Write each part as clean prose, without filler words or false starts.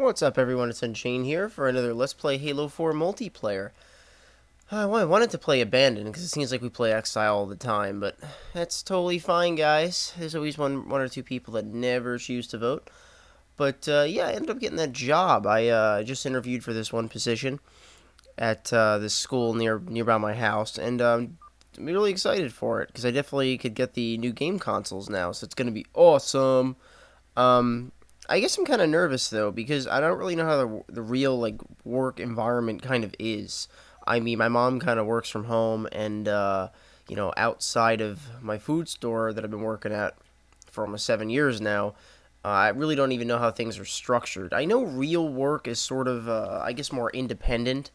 What's up, everyone? It's Unchained here for another Let's Play Halo 4 multiplayer. I wanted to play Abandoned because it seems like we play Exile all the time, but that's totally fine, guys. There's always one or two people that never choose to vote. But yeah, I ended up getting that job. I just interviewed for this one position at this school nearby my house, and I'm really excited for it because I definitely could get the new game consoles now, so it's gonna be awesome. Um, I guess I'm kind of nervous though because I don't really know how the real work environment kind of is. I mean, my mom kind of works from home, and outside of my food store that I've been working at for almost 7 years now, I really don't even know how things are structured. I know real work is sort of, I guess, more independent.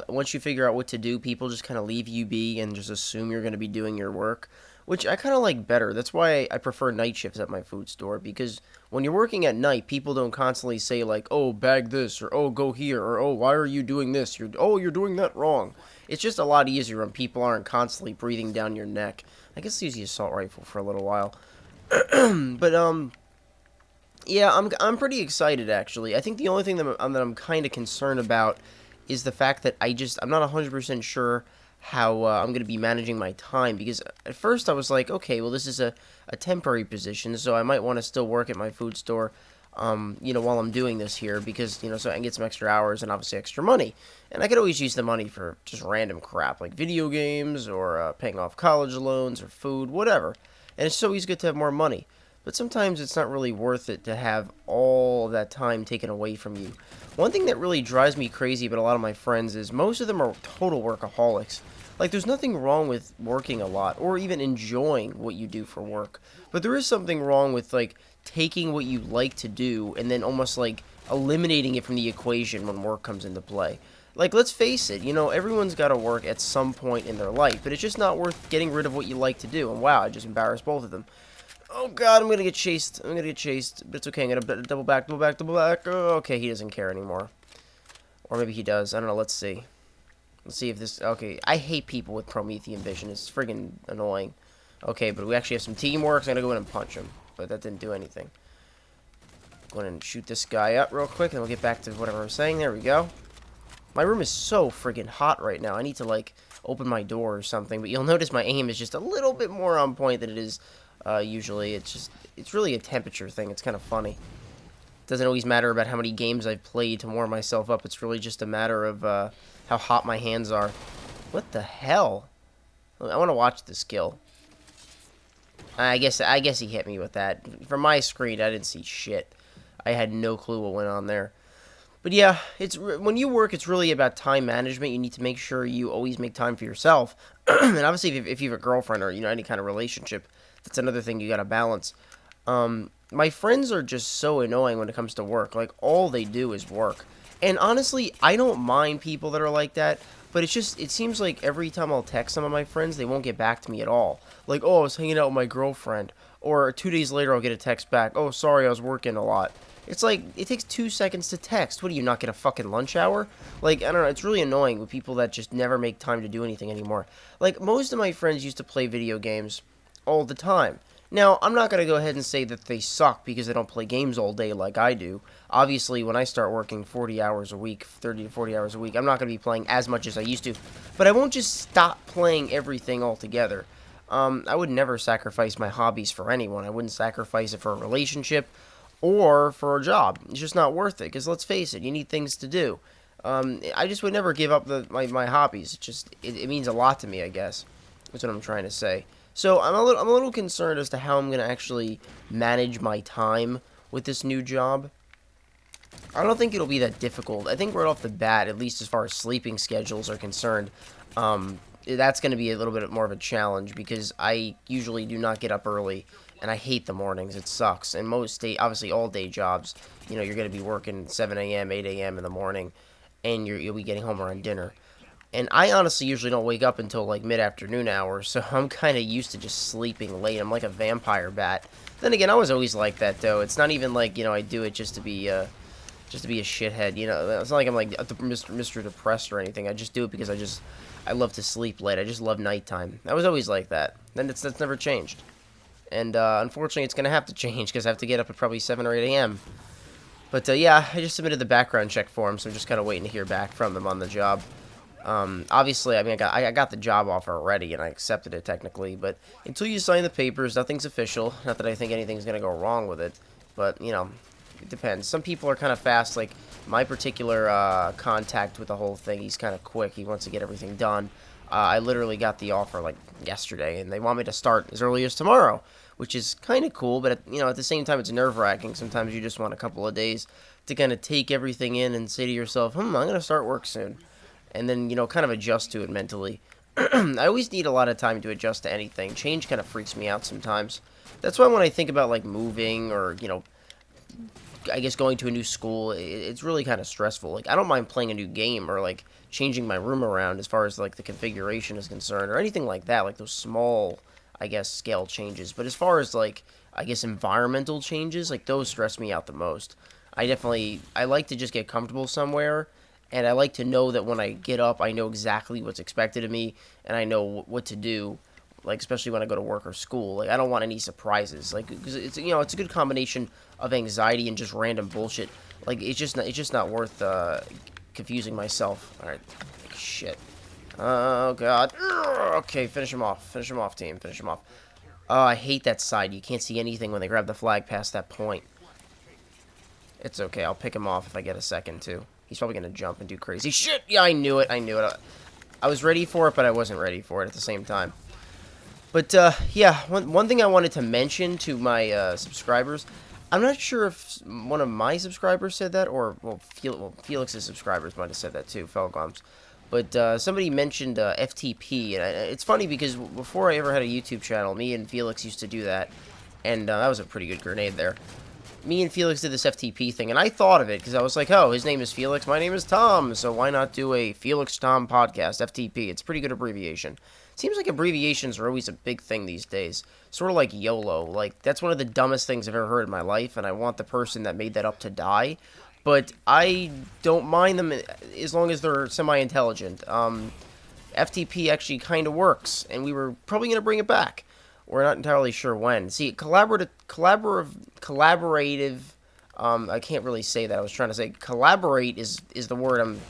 Once you figure out what to do, people just kind of leave you be and just assume you're going to be doing your work, which I kind of like better. That's why I prefer night shifts at my food store, because when you're working at night, people don't constantly say like, "Oh, bag this," or "Oh, go here," or "Oh, why are you doing this?" You're doing that wrong." It's just a lot easier when people aren't constantly breathing down your neck. I guess use the assault rifle for a little while, but yeah, I'm pretty excited actually. I think the only thing that I'm kind of concerned about is the fact that I'm not 100% sure how I'm going to be managing my time, because at first I was like, okay, well, this is a temporary position, so I might want to still work at my food store, while I'm doing this here, because, so I can get some extra hours and obviously extra money. And I could always use the money for just random crap, like video games or paying off college loans or food, whatever. And it's always good to have more money. But sometimes it's not really worth it to have all of that time taken away from you. One thing that really drives me crazy about a lot of my friends is most of them are total workaholics. Like, there's nothing wrong with working a lot or even enjoying what you do for work. But there is something wrong with, like, taking what you like to do and then almost, like, eliminating it from the equation when work comes into play. Like, let's face it, everyone's got to work at some point in their life, but it's just not worth getting rid of what you like to do. And wow, I just embarrassed both of them. Oh god, I'm gonna get chased. But it's okay, I'm gonna double back. Oh, okay, he doesn't care anymore. Or maybe he does. I don't know, let's see. Let's see if this... Okay, I hate people with Promethean vision. It's friggin' annoying. Okay, but we actually have some teamwork, so I'm gonna go in and punch him. But that didn't do anything. Go in and shoot this guy up real quick, and we'll get back to whatever I'm saying. There we go. My room is so friggin' hot right now. I need to, like, open my door or something. But you'll notice my aim is just a little bit more on point than it is... usually. It's really a temperature thing. It's kind of funny. It doesn't always matter about how many games I've played to warm myself up. It's really just a matter of how hot my hands are. What the hell? I want to watch this kill. I guess he hit me with that. From my screen, I didn't see shit. I had no clue what went on there. But yeah, when you work, it's really about time management. You need to make sure you always make time for yourself. And obviously, if you have a girlfriend or any kind of relationship, that's another thing you gotta balance. My friends are just so annoying when it comes to work. Like, all they do is work. And honestly, I don't mind people that are like that, but it seems like every time I'll text some of my friends, they won't get back to me at all. Like, oh, I was hanging out with my girlfriend. Or 2 days later, I'll get a text back. Oh, sorry, I was working a lot. It's like, it takes 2 seconds to text. What, do you not get a fucking lunch hour? Like, I don't know, it's really annoying with people that just never make time to do anything anymore. Like, most of my friends used to play video games all the time. Now, I'm not going to go ahead and say that they suck because they don't play games all day like I do. Obviously, when I start working 40 hours a week, 30 to 40 hours a week, I'm not going to be playing as much as I used to. But I won't just stop playing everything altogether. I would never sacrifice my hobbies for anyone. I wouldn't sacrifice it for a relationship or for a job. It's just not worth it, because let's face it, you need things to do. I just would never give up my hobbies. It means a lot to me, I guess. That's what I'm trying to say. So I'm a little concerned as to how I'm going to actually manage my time with this new job. I don't think it'll be that difficult. I think right off the bat, at least as far as sleeping schedules are concerned, that's going to be a little bit more of a challenge, because I usually do not get up early, and I hate the mornings. It sucks. And obviously all day jobs, you're going to be working 7 a.m., 8 a.m. in the morning, and you'll be getting home around dinner. And I honestly usually don't wake up until like mid-afternoon hours, so I'm kind of used to just sleeping late. I'm like a vampire bat. Then again, I was always like that, though. It's not even like, I do it just to be a shithead. It's not like I'm like Mr. Depressed or anything. I just do it because I love to sleep late. I just love nighttime. I was always like that. That's never changed. And unfortunately, it's gonna have to change because I have to get up at probably 7 or 8 a.m. But yeah, I just submitted the background check for him, so I'm just kind of waiting to hear back from them on the job. Obviously, I mean, I got the job offer already, and I accepted it technically. But until you sign the papers, nothing's official. Not that I think anything's gonna go wrong with it, but you know, it depends. Some people are kind of fast. Like my particular contact with the whole thing, he's kind of quick. He wants to get everything done. I literally got the offer like yesterday, and they want me to start as early as tomorrow, which is kind of cool. But you know, at the same time, it's nerve-wracking. Sometimes you just want a couple of days to kind of take everything in and say to yourself, I'm gonna start work soon. And then, you know, kind of adjust to it mentally. I always need a lot of time to adjust to anything. Change kind of freaks me out sometimes. That's why when I think about, like, moving or, you know, I guess going to a new school, it's really kind of stressful. Like, I don't mind playing a new game or, like, changing my room around as far as, like, the configuration is concerned or anything like that. Like, those small, I guess, scale changes. But as far as, like, I guess environmental changes, like, those stress me out the most. I like to just get comfortable somewhere. And I like to know that when I get up, I know exactly what's expected of me, and I know what to do, like, especially when I go to work or school. Like, I don't want any surprises, like, because it's, you know, it's a good combination of anxiety and just random bullshit. Like, it's just not worth, confusing myself. Alright, shit. Oh, God. Okay, finish him off, team, finish him off. Oh, I hate that side. You can't see anything when they grab the flag past that point. It's okay, I'll pick him off if I get a second, too. He's probably going to jump and do crazy shit. Yeah, I knew it. I was ready for it, but I wasn't ready for it at the same time. But, yeah, one thing I wanted to mention to my subscribers, I'm not sure if one of my subscribers said that, or, well, Felix's subscribers might have said that too, Felgoms. But somebody mentioned FTP, and it's funny because before I ever had a YouTube channel, me and Felix used to do that, and that was a pretty good grenade there. Me and Felix did this FTP thing, and I thought of it because I was like, oh, his name is Felix, my name is Tom, so why not do a Felix Tom podcast, FTP? It's a pretty good abbreviation. Seems like abbreviations are always a big thing these days. Sort of like YOLO. Like, that's one of the dumbest things I've ever heard in my life, and I want the person that made that up to die. But I don't mind them as long as they're semi-intelligent. FTP actually kind of works, and we were probably going to bring it back. We're not entirely sure when. See, collaborative, I can't really say that. I was trying to say collaborate is the word I'm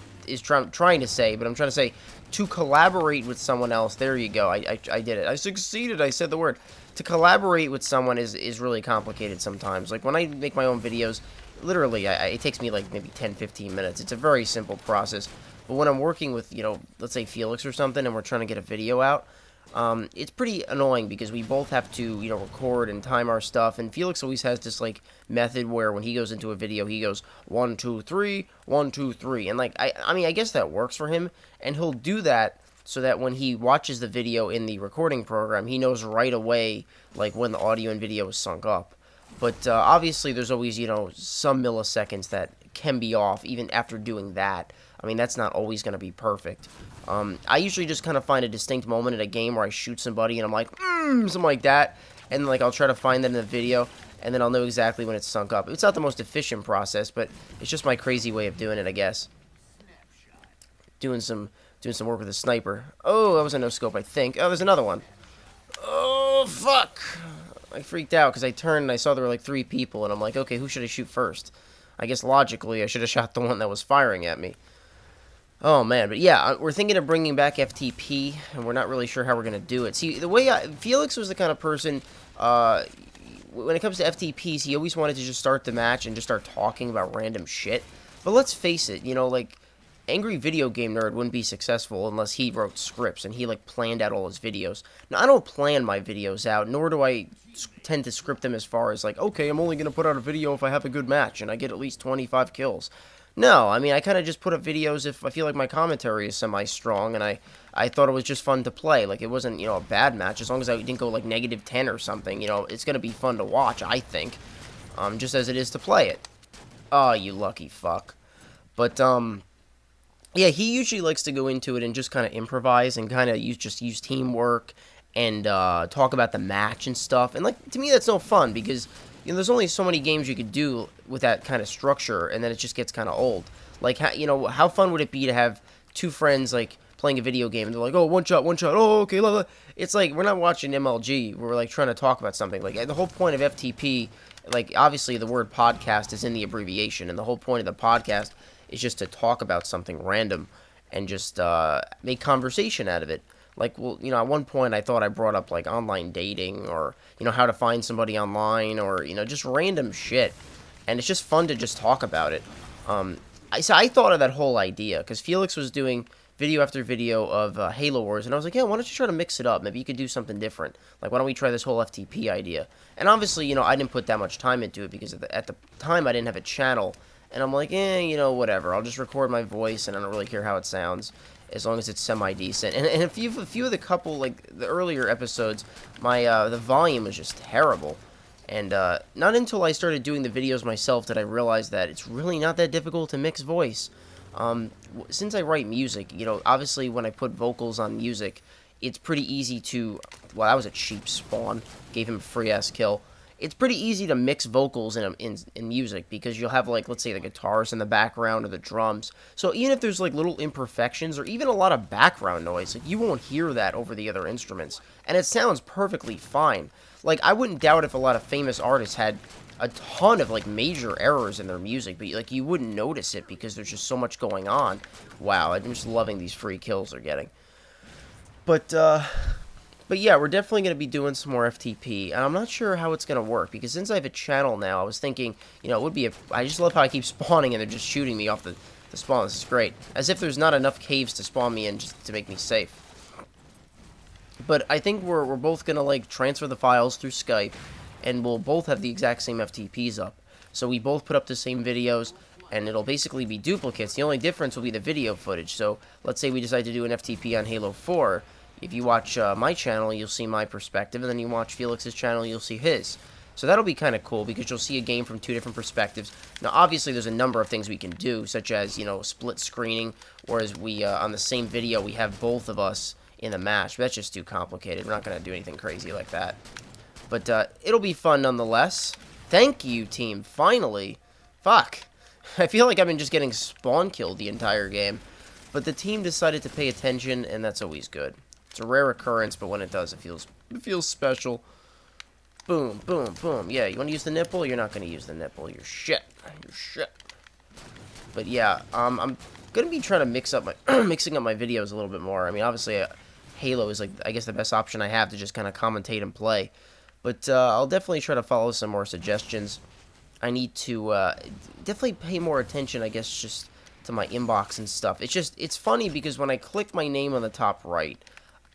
trying to say, but I'm trying to say to collaborate with someone else. There you go. I did it. I succeeded. I said the word. To collaborate with someone is really complicated sometimes. Like when I make my own videos, literally, it takes me like maybe 10-15 minutes. It's a very simple process. But when I'm working with, you know, let's say Felix or something, and we're trying to get a video out, it's pretty annoying because we both have to, you know, record and time our stuff, and Felix always has this, like, method where when he goes into a video, he goes 1, 2, 3, 1, 2, 3, and, like, I mean, I guess that works for him, and he'll do that so that when he watches the video in the recording program, he knows right away, like, when the audio and video is sunk up. But, obviously, there's always, you know, some milliseconds that can be off, even after doing that. I mean, that's not always going to be perfect. I usually just kind of find a distinct moment in a game where I shoot somebody and I'm like, something like that. And, like, I'll try to find that in the video, and then I'll know exactly when it's sunk up. It's not the most efficient process, but it's just my crazy way of doing it, I guess. Doing some work with a sniper. Oh, that was a no-scope, I think. Oh, there's another one. Oh, fuck. I freaked out because I turned and I saw there were, like, 3 people, and I'm like, okay, who should I shoot first? I guess logically I should have shot the one that was firing at me. Oh, man, but yeah, we're thinking of bringing back FTP, and we're not really sure how we're going to do it. See, the way Felix was the kind of person, when it comes to FTPs, he always wanted to just start the match and just start talking about random shit. But let's face it, you know, like, Angry Video Game Nerd wouldn't be successful unless he wrote scripts and he, like, planned out all his videos. Now, I don't plan my videos out, nor do I tend to script them as far as, like, okay, I'm only going to put out a video if I have a good match and I get at least 25 kills. No, I mean, I kind of just put up videos if I feel like my commentary is semi-strong, and I thought it was just fun to play. Like, it wasn't, you know, a bad match. As long as I didn't go, like, -10 or something, you know, it's going to be fun to watch, I think, just as it is to play it. Oh, you lucky fuck. But, yeah, he usually likes to go into it and just kind of improvise and kind of use teamwork and talk about the match and stuff. And, like, to me, that's no fun because, you know, there's only so many games you could do with that kind of structure, and then it just gets kind of old. Like, you know, how fun would it be to have 2 friends, like, playing a video game, and they're like, oh, one shot, oh, okay, la, la. It's like, we're not watching MLG, we're, like, trying to talk about something. Like, the whole point of FTP, like, obviously the word podcast is in the abbreviation, and the whole point of the podcast is just to talk about something random and just make conversation out of it. Like, well, you know, at one point I thought I brought up, like, online dating or, you know, how to find somebody online or, you know, just random shit. And it's just fun to just talk about it. So I thought of that whole idea because Felix was doing video after video of Halo Wars, and I was like, yeah, why don't you try to mix it up? Maybe you could do something different. Like, why don't we try this whole FTP idea? And obviously, you know, I didn't put that much time into it because at the time I didn't have a channel. And I'm like, you know, whatever. I'll just record my voice, and I don't really care how it sounds, as long as it's semi-decent. And a few of the couple, like, the earlier episodes, my, the volume was just terrible. And, not until I started doing the videos myself did I realize that it's really not that difficult to mix voice. Since I write music, you know, obviously when I put vocals on music, it's pretty easy to, well, that was a cheap spawn, gave him a free-ass kill. It's pretty easy to mix vocals in music because you'll have, like, let's say the guitars in the background or the drums. So even if there's, like, little imperfections or even a lot of background noise, like, you won't hear that over the other instruments. And it sounds perfectly fine. Like, I wouldn't doubt if a lot of famous artists had a ton of, like, major errors in their music, but, like, you wouldn't notice it because there's just so much going on. Wow, I'm just loving these free kills they're getting. But yeah, we're definitely going to be doing some more FTP, and I'm not sure how it's going to work, because since I have a channel now, I was thinking, you know, it would be I just love how I keep spawning, and they're just shooting me off the spawn. This is great. As if there's not enough caves to spawn me in just to make me safe. But I think we're both going to, like, transfer the files through Skype, and we'll both have the exact same FTPs up. So we both put up the same videos, and it'll basically be duplicates. The only difference will be the video footage. So let's say we decide to do an FTP on Halo 4. If you watch my channel, you'll see my perspective, and then you watch Felix's channel, you'll see his. So that'll be kind of cool, because you'll see a game from two different perspectives. Now, obviously, there's a number of things we can do, such as, you know, split screening, whereas we, on the same video, we have both of us in the match. But that's just too complicated. We're not going to do anything crazy like that. But it'll be fun nonetheless. Thank you, team. Finally. Fuck. I feel like I've been just getting spawn killed the entire game. But the team decided to pay attention, and that's always good. It's a rare occurrence, but when it does, it feels special. Boom, boom, boom. Yeah, you want to use the nipple? You're not going to use the nipple. You're shit. You're shit. But yeah, I'm going to be trying to mixing up my videos a little bit more. I mean, obviously, Halo is, like, I guess the best option I have to just kind of commentate and play. But I'll definitely try to follow some more suggestions. I need to definitely pay more attention, I guess, just to my inbox and stuff. It's funny because when I click my name on the top right,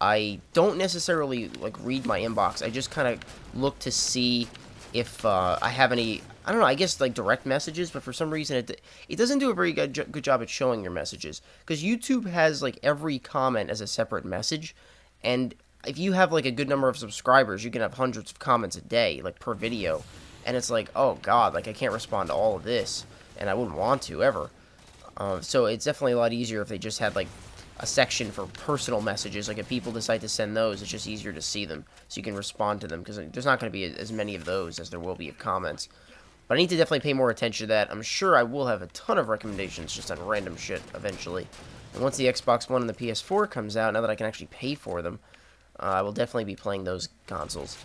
I don't necessarily, like, read my inbox. I just kind of look to see if I have any, I don't know, I guess, like, direct messages, but for some reason it doesn't do a very good job at showing your messages. Because YouTube has, like, every comment as a separate message, and if you have, like, a good number of subscribers, you can have hundreds of comments a day, like, per video. And it's like, oh, God, like, I can't respond to all of this, and I wouldn't want to, ever. So it's definitely a lot easier if they just had, like, a section for personal messages. Like, if people decide to send those, it's just easier to see them, so you can respond to them, because there's not going to be as many of those as there will be of comments. But I need to definitely pay more attention to that. I'm sure I will have a ton of recommendations just on random shit eventually. And once the Xbox One and the PS4 comes out, now that I can actually pay for them, I will definitely be playing those consoles.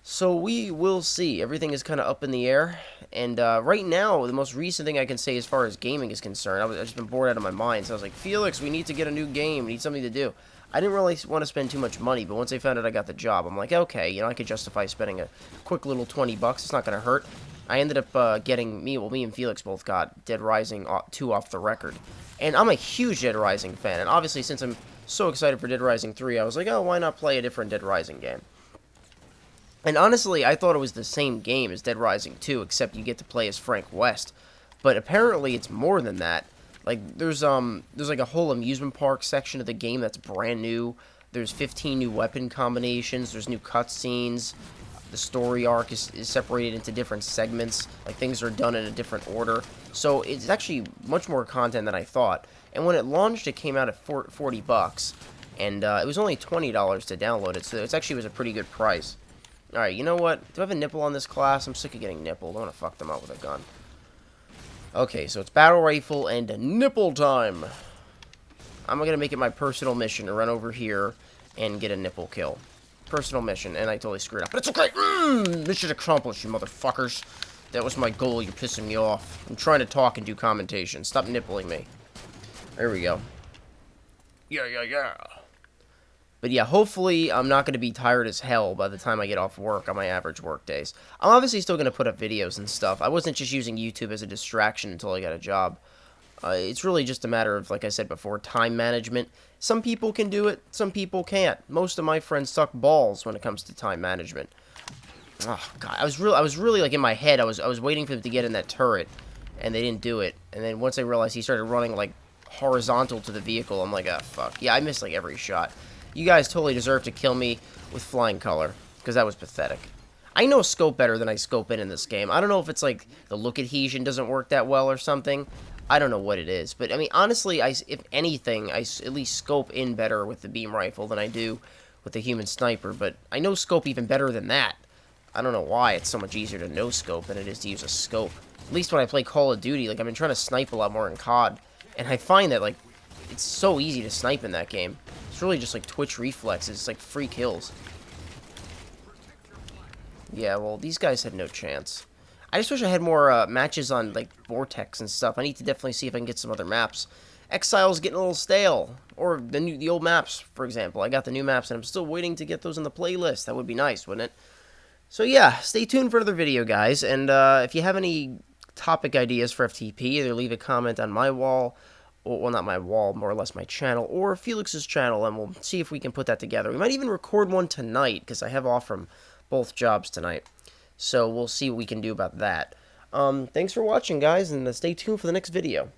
So we will see. Everything is kind of up in the air. And right now, the most recent thing I can say as far as gaming is concerned, I've just been bored out of my mind. So I was like, Felix, we need to get a new game. We need something to do. I didn't really want to spend too much money, but once I found out I got the job, I'm like, okay, you know, I could justify spending a quick little $20. It's not going to hurt. I ended up getting, me and Felix both got Dead Rising 2 off the record. And I'm a huge Dead Rising fan. And obviously, since I'm so excited for Dead Rising 3, I was like, oh, why not play a different Dead Rising game? And honestly, I thought it was the same game as Dead Rising 2, except you get to play as Frank West. But apparently it's more than that. Like, there's like a whole amusement park section of the game that's brand new. There's 15 new weapon combinations. There's new cutscenes. The story arc is separated into different segments. Like, things are done in a different order. So it's actually much more content than I thought. And when it launched, it came out at $40. And it was only $20 to download it. So it actually was a pretty good price. Alright, you know what? Do I have a nipple on this class? I'm sick of getting nippled. I want to fuck them up with a gun. Okay, so it's battle rifle and nipple time. I'm going to make it my personal mission to run over here and get a nipple kill. personal mission, and I totally screwed up. But it's okay! Mission accomplished, you motherfuckers. That was my goal, you're pissing me off. I'm trying to talk and do commentation. Stop nippling me. There we go. Yeah. But yeah, hopefully I'm not going to be tired as hell by the time I get off work on my average work days. I'm obviously still going to put up videos and stuff. I wasn't just using YouTube as a distraction until I got a job. It's really just a matter of, like I said before, time management. Some people can do it, some people can't. Most of my friends suck balls when it comes to time management. Oh god, I was really like in my head. I was waiting for them to get in that turret, and they didn't do it. And then once I realized he started running like horizontal to the vehicle, I'm like, ah, fuck. Yeah, I missed like every shot. You guys totally deserve to kill me with flying color, because that was pathetic. I know scope better than I scope in this game. I don't know if it's like the look adhesion doesn't work that well or something. I don't know what it is. But, I mean, honestly, if anything, I at least scope in better with the beam rifle than I do with the human sniper. But I know scope even better than that. I don't know why it's so much easier to no scope than it is to use a scope. At least when I play Call of Duty, like, I've been trying to snipe a lot more in COD. And I find that, like, it's so easy to snipe in that game. It's really just, like, twitch reflexes. It's, like, free kills. Yeah, well, these guys had no chance. I just wish I had more matches on, like, Vortex and stuff. I need to definitely see if I can get some other maps. Exile's getting a little stale. Or the old maps, for example. I got the new maps, and I'm still waiting to get those in the playlist. That would be nice, wouldn't it? So, yeah, stay tuned for another video, guys. And if you have any topic ideas for FTP, either leave a comment on my wall, or, well, not my wall, more or less my channel, or Felix's channel, and we'll see if we can put that together. We might even record one tonight, because I have off from both jobs tonight. So we'll see what we can do about that. Thanks for watching, guys, and stay tuned for the next video.